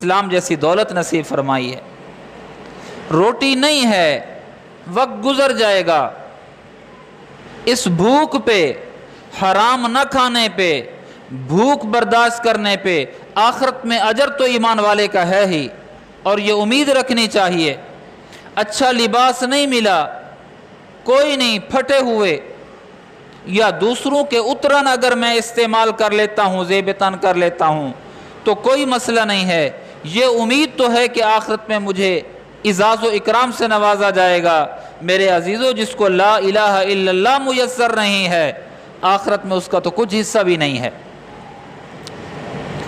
اسلام جیسی دولت نصیب فرمائی ہے۔ روٹی نہیں ہے، وقت گزر جائے گا، اس بھوک پہ، حرام نہ کھانے پہ، بھوک برداشت کرنے پہ آخرت میں اجر تو ایمان والے کا ہے ہی، اور یہ امید رکھنی چاہیے۔ اچھا لباس نہیں ملا، کوئی نہیں، پھٹے ہوئے یا دوسروں کے اترن اگر میں استعمال کر لیتا ہوں، زیب تن کر لیتا ہوں تو کوئی مسئلہ نہیں ہے، یہ امید تو ہے کہ آخرت میں مجھے اعزاز و اکرام سے نوازا جائے گا۔ میرے عزیزو، جس کو لا الہ الا اللہ میسر نہیں ہے، آخرت میں اس کا تو کچھ حصہ بھی نہیں ہے۔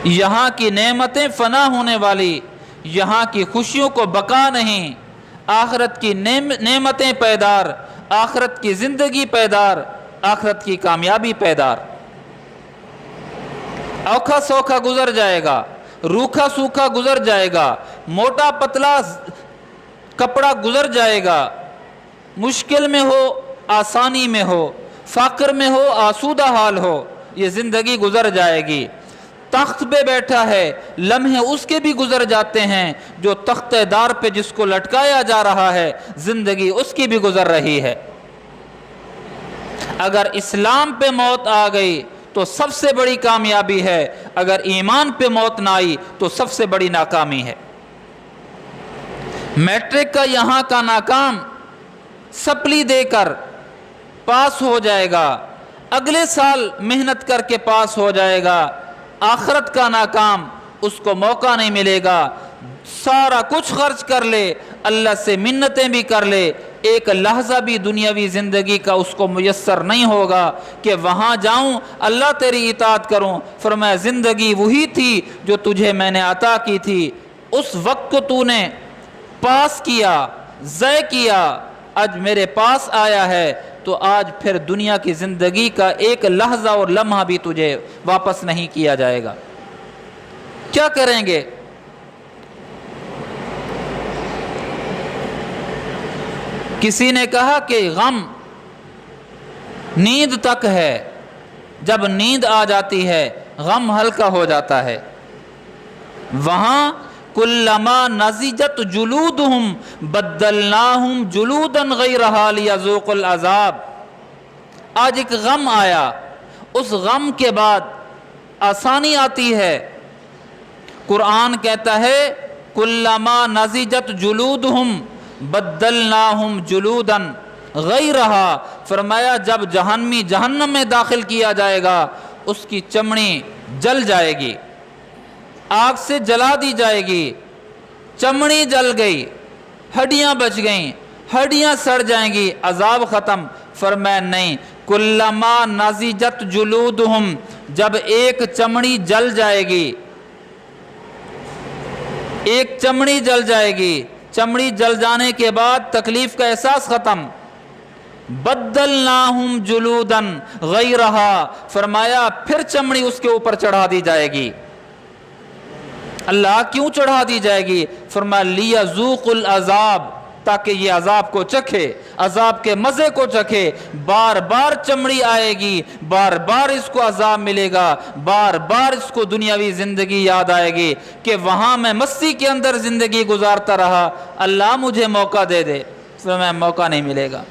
یہاں کی نعمتیں فنا ہونے والی، یہاں کی خوشیوں کو بقا نہیں، آخرت کی نعمتیں پیدار، آخرت کی زندگی پیدار، آخرت کی کامیابی پیدار۔ اوکھا سوکھا گزر جائے گا، روکھا سوکھا گزر جائے گا، موٹا پتلا کپڑا گزر جائے گا، مشکل میں ہو، آسانی میں ہو، فقر میں ہو، آسودہ حال ہو، یہ زندگی گزر جائے گی۔ تخت پہ بیٹھا ہے، لمحے اس کے بھی گزر جاتے ہیں، جو تخت دار پہ جس کو لٹکایا جا رہا ہے، زندگی اس کی بھی گزر رہی ہے۔ اگر اسلام پہ موت آ گئی تو سب سے بڑی کامیابی ہے، اگر ایمان پہ موت نہ آئی تو سب سے بڑی ناکامی ہے۔ میٹرک کا یہاں کا ناکام سپلی دے کر پاس ہو جائے گا، اگلے سال محنت کر کے پاس ہو جائے گا۔ آخرت کا ناکام، اس کو موقع نہیں ملے گا، سارا کچھ خرچ کر لے، اللہ سے منتیں بھی کر لے، ایک لحظہ بھی دنیاوی زندگی کا اس کو میسر نہیں ہوگا کہ وہاں جاؤں، اللہ تیری اطاعت کروں۔ فرمایا زندگی وہی تھی جو تجھے میں نے عطا کی تھی، اس وقت کو تو نے پاس کیا، ضائع کیا، آج میرے پاس آیا ہے تو آج پھر دنیا کی زندگی کا ایک لحظہ اور لمحہ بھی تجھے واپس نہیں کیا جائے گا۔ کیا کریں گے؟ کسی نے کہا کہ غم نیند تک ہے، جب نیند آ جاتی ہے غم ہلکا ہو جاتا ہے۔ وہاں کلما نضجت جلودہم بدلناہم جلودا غیرہا لیذوقوا العذاب۔ آج ایک غم آیا، اس غم کے بعد آسانی آتی ہے۔ قرآن کہتا ہے کلما نضجت جلودہم بدلناہم جلودا غیرہا، فرمایا جب جہنمی جہنم میں داخل کیا جائے گا اس کی چمڑی جل جائے گی، آگ سے جلا دی جائے گی، چمڑی جل گئی، ہڈیاں بچ گئیں، ہڈیاں سڑ جائیں گی، عذاب ختم۔ فرمایا نہیں، کلما نضجت جلودہم، جب ایک چمڑی جل جائے گی، ایک چمڑی جل جائے گی، چمڑی جل جانے کے بعد تکلیف کا احساس ختم، بدلناہم جلودا غیرہا، فرمایا پھر چمڑی اس کے اوپر چڑھا دی جائے گی۔ اللہ کیوں چڑھا دی جائے گی؟ فرمایا لیذوقوا العذاب، تاکہ یہ عذاب کو چکھے، عذاب کے مزے کو چکھے۔ بار بار چمڑی آئے گی، بار بار اس کو عذاب ملے گا، بار بار اس کو دنیاوی زندگی یاد آئے گی کہ وہاں میں مستی کے اندر زندگی گزارتا رہا، اللہ مجھے موقع دے دے۔ فرمایا موقع نہیں ملے گا۔